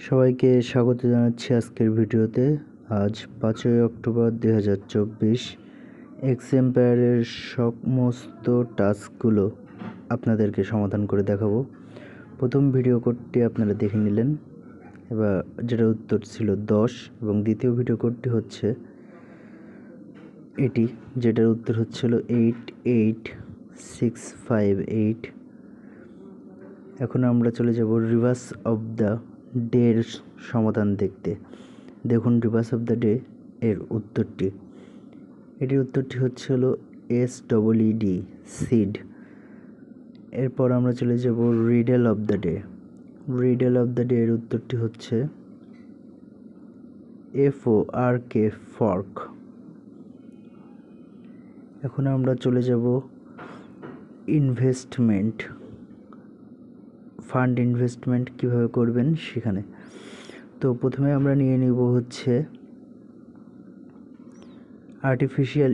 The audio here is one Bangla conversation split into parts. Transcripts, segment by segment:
সবাইকে স্বাগত জানাচ্ছি আজকের ভিডিওতে। আজ 5ই অক্টোবর 2024 এক্সাম্পায়ারের সমস্ত টাস্কগুলো আপনাদেরকে সমাধান করে দেখাবো। প্রথম ভিডিও কোডটি আপনারা দেখে নিলেন, এবার যেটার উত্তর ছিল 10, এবং দ্বিতীয় ভিডিও কোডটি হচ্ছে এটি, যেটার উত্তর হচ্ছিল 88658। এখন আমরা চলে যাব রিভার্স অফ দ্য ডে এর সমাধান দেখতে। দেখুন রিভার্স অফ দ্য ডে এর উত্তরটি, এটির উত্তরটি হচ্ছিল SEED, সিড। এরপর আমরা চলে যাব riddle of the day. Riddle of the day এর উত্তরটি হচ্ছে FORK, ফর্ক। এখন আমরা চলে যাব ইনভেস্টমেন্ট, ফান্ড ইনভেস্টমেন্ট কীভাবে করবেন সেখানে। তো প্রথমে আমরা নিয়ে নিব হচ্ছে আর্টিফিশিয়াল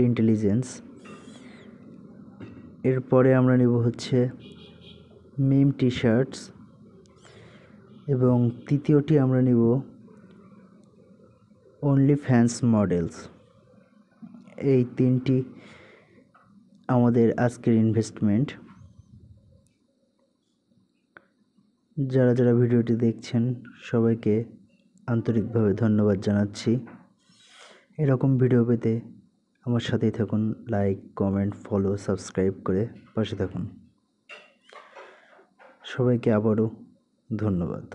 ইন্টেলিজেন্স। এরপরে আমরা নিব হচ্ছে মিম টি শার্টস, এবং তৃতীয়টি আমরা নিব অনলি ফ্যান্স মডেলস। এই তিনটি আমাদের আজকের ইনভেস্টমেন্ট। যারা ভিডিওটি দেখছেন সবাইকে আন্তরিকভাবে ধন্যবাদ জানাচ্ছি। এরকম ভিডিও পেতে আমার সাথেই থাকুন, লাইক, কমেন্ট, ফলো, সাবস্ক্রাইব করে পাশে থাকুন। সবাইকে আবারও ধন্যবাদ।